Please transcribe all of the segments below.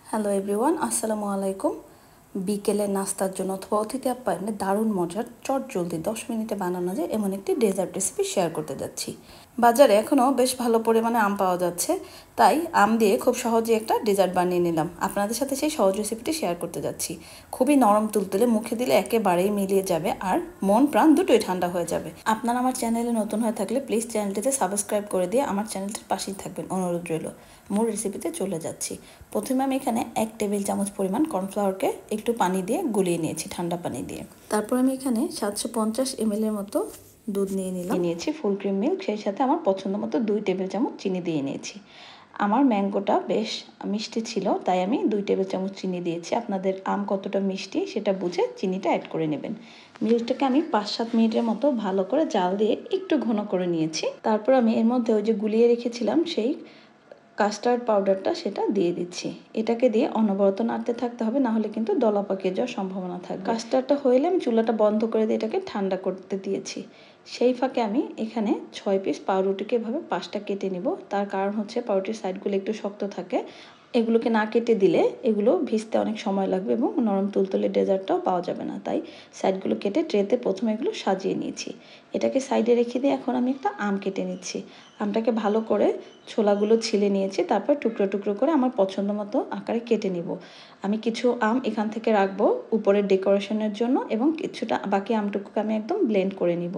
Hello everyone, আসসালামু আলাইকুম। বিকেলে নাস্তার জন্য অথবা অতিথি আপ্যায়নে দারুণ মজার চটজলদি 10 মিনিটে বানানো যায় এমন একটি ডেজার্ট রেসিপি শেয়ার করতে যাচ্ছি। বাজারে এখনও বেশ ভালো পরিমাণে আম পাওয়া যাচ্ছে, তাই আম দিয়ে খুব সহজে একটা ডেজার্ট বানিয়ে নিলাম। আপনাদের সাথে সেই সহজ রেসিপিটি শেয়ার করতে যাচ্ছি। খুবই নরম তুলতুলে, মুখে দিলে একেবারেই মিলিয়ে যাবে আর মন প্রাণ দুটোই ঠান্ডা হয়ে যাবে। আপনারা আমার চ্যানেলে নতুন হয়ে থাকলে প্লিজ চ্যানেলটিতে সাবস্ক্রাইব করে দিয়ে আমার চ্যানেলটির পাশেই থাকবেন, অনুরোধ রইল। মূল রেসিপিতে চলে যাচ্ছি। প্রথমে আমি এখানে 1 টেবিল চামচ পরিমাণ কর্নফ্লাওয়ারকে একটু পানি দিয়ে গুলিয়ে নিয়েছি, ঠান্ডা পানি দিয়ে। তারপর আমি এখানে 750 ml এর মতো দুধ নিয়েছি ফুল ক্রিম মিল্ক, সেই সাথে আমার পছন্দ মতো 2 টেবিল চামচ চিনি দিয়ে নিয়েছি। আমার ম্যাঙ্গোটা বেশ মিষ্টি ছিল, তাই আমি 2 টেবিল চামচ চিনি দিয়েছি। আপনাদের আম কতটা মিষ্টি সেটা বুঝে চিনিটা অ্যাড করে নেবেন। মিল্কটাকে আমি 5-7 মিনিটের মতো ভালো করে জাল দিয়ে একটু ঘন করে নিয়েছি। তারপর আমি এর মধ্যে ওই যে গুলিয়ে রেখেছিলাম সেই কাস্টার্ড পাউডারটা সেটা দিয়ে দিচ্ছি। এটাকে দিয়ে অনবরত নাড়তে থাকতে হবে, না হলে কিন্তু দলা পাকিয়ে যাওয়ার সম্ভাবনা থাকবে। কাস্টার্ডটা হইলে আমি চুলাটা বন্ধ করে দিয়ে এটাকে ঠান্ডা করতে দিয়েছি। সেই ফাঁকে আমি এখানে 6 পিস পাউরুটিকে এভাবে 5টা কেটে নিব। তার কারণ হচ্ছে পাউরুটির সাইডগুলো একটু শক্ত থাকে, এগুলোকে না কেটে দিলে এগুলো ভিজতে অনেক সময় লাগবে এবং নরম তুলতুলে ডেজার্টটাও পাওয়া যাবে না। তাই সাইডগুলো কেটে ট্রেতে প্রথমে এগুলো সাজিয়ে নিয়েছি। এটাকে সাইডে রেখে দিয়ে এখন আমি একটা আম কেটে নিচ্ছি। আমটাকে ভালো করে ছোলাগুলো ছিলে নিয়েছি, তারপর টুকরো টুকরো করে আমার পছন্দ মতো আকারে কেটে নিব। আমি কিছু আম এখান থেকে রাখবো উপরের ডেকোরেশনের জন্য এবং কিছুটা বাকি আমটুকুকে আমি একদম ব্লেন্ড করে নিব।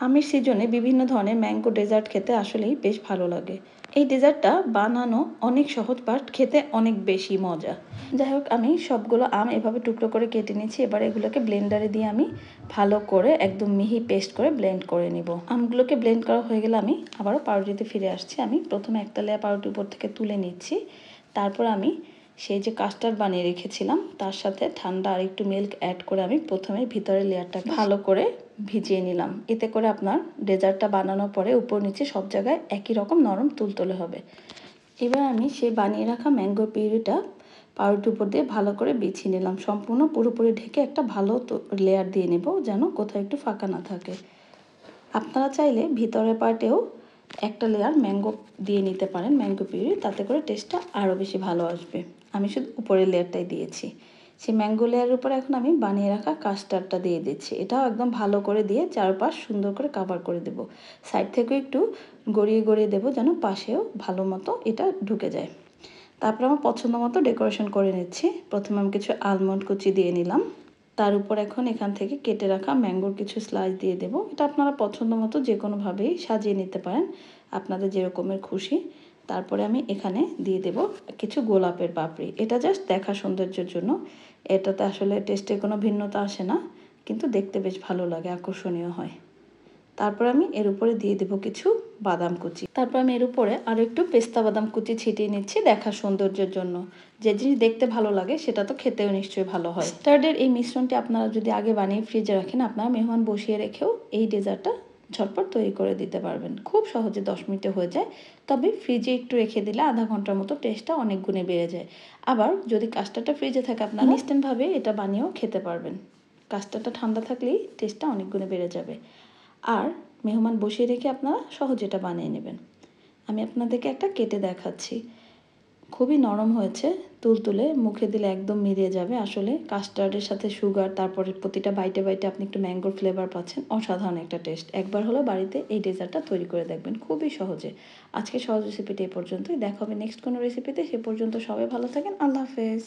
আমের সিজনে বিভিন্ন ধরনের ম্যাঙ্গো ডেজার্ট খেতে আসলেই বেশ ভালো লাগে। এই ডেজার্টটা বানানো অনেক সহজ, বাট খেতে অনেক বেশি মজা। যাই হোক, আমি সবগুলো আম এভাবে টুকরো করে কেটে নিয়েছি। এবার এগুলোকে ব্লেন্ডারে দিয়ে আমি ভালো করে একদম মিহি পেস্ট করে ব্লেন্ড করে নিব। আমগুলোকে ব্লেন্ড করা হয়ে গেলে আমি আবারও পাউরুটিতে ফিরে আসছি। আমি প্রথমে একটা লেয়ার পাউরুটি উপর থেকে তুলে নিচ্ছি। তারপর আমি সেই যে কাস্টার্ড বানিয়ে রেখেছিলাম তার সাথে ঠান্ডা আর একটু মিল্ক অ্যাড করে আমি প্রথমে ভিতরের লেয়ারটা ভালো করে ভিজিয়ে নিলাম। এতে করে আপনার ডেজার্টটা বানানোর পরে উপর নিচে সব জায়গায় একই রকম নরম তুলতুলে হবে। এবার আমি সেই বানিয়ে রাখা ম্যাঙ্গো পিউরিটা পাউরুটির উপর দিয়ে ভালো করে বিছিয়ে নিলাম। সম্পূর্ণ পুরোপুরি ঢেকে একটা ভালো লেয়ার দিয়ে নেব, যেন কোথাও একটু ফাঁকা না থাকে। আপনারা চাইলে ভিতরের পার্টেও একটা লেয়ার ম্যাঙ্গো দিয়ে নিতে পারেন, ম্যাঙ্গো পিউরি, তাতে করে টেস্টটা আরও বেশি ভালো আসবে। আমি শুধু উপরের লেয়ারটাই দিয়েছি। সেই ম্যাঙ্গো লেয়ারের উপরে এখন আমি বানিয়ে রাখা কাস্টার্ডটা দিয়ে দিচ্ছি। এটাও একদম ভালো করে দিয়ে চারপাশ সুন্দর করে কভার করে দেব। সাইড থেকেও একটু গড়িয়ে গড়িয়ে দেবো, যেন পাশেও ভালো মতো এটা ঢুকে যায়। তারপরে আমার পছন্দ মতো ডেকোরেশন করে নিচ্ছি। প্রথমে আমি কিছু আলমন্ড কুচি দিয়ে নিলাম। তার উপর এখন এখান থেকে কেটে রাখা ম্যাঙ্গোর কিছু স্লাইস দিয়ে দেব। এটা আপনারা পছন্দ মতো যে কোনোভাবেই সাজিয়ে নিতে পারেন, আপনাদের যেরকমের খুশি। তারপরে আমি এখানে দিয়ে দেব কিছু গোলাপের পাপড়ি। এটা জাস্ট দেখা সৌন্দর্যের জন্য, এটাতে আসলে টেস্টে কোনো ভিন্নতা আসে না, কিন্তু দেখতে বেশ ভালো লাগে, আকর্ষণীয় হয়। তারপর আমি এর উপরে দিয়ে দেব কিছু বাদাম কুচি। তারপর আমি এর উপরে আরও একটু পেস্তা বাদাম কুচি ছিটিয়ে নিচ্ছি দেখার সৌন্দর্যের জন্য। যে জিনিস দেখতে ভালো লাগে সেটা তো খেতেও নিশ্চয়ই ভালো হয়। কাস্টার্ডের এই মিশ্রণটি আপনারা যদি আগে বানিয়ে ফ্রিজে রাখেন, আপনারা মেহমান বসিয়ে রেখেও এই ডেজার্টটা ঝটপট তৈরি করে দিতে পারবেন। খুব সহজে 10 মিনিটে হয়ে যায়, তবে ফ্রিজে একটু রেখে দিলে আধা ঘন্টার মতো টেস্টটা অনেক গুণে বেড়ে যায়। আবার যদি কাস্টার্ডটা ফ্রিজে থাকে, আপনারা ইনস্ট্যান্টভাবে এটা বানিয়েও খেতে পারবেন। কাস্টার্ডটা ঠান্ডা থাকলেই টেস্টটা অনেক গুণে বেড়ে যাবে। আর মেহমান বসিয়ে রেখে আপনারা সহজে এটা বানিয়ে নেবেন। আমি আপনাদেরকে একটা কেটে দেখাচ্ছি। খুবই নরম হয়েছে, তুলতুলে, মুখে দিলে একদম মিলিয়ে যাবে। আসলে কাস্টার্ডের সাথে সুগার, তারপরে প্রতিটা বাইটে বাইটে আপনি একটু ম্যাঙ্গোর ফ্লেভার পাচ্ছেন। অসাধারণ একটা টেস্ট। একবার হলেও বাড়িতে এই ডেজার্টটা তৈরি করে দেখবেন, খুবই সহজে। আজকে সহজ রেসিপিটি এ পর্যন্তই। দেখা হবে নেক্সট কোনো রেসিপিতে। সে পর্যন্ত সবাই ভালো থাকেন। আল্লাহ হাফেজ।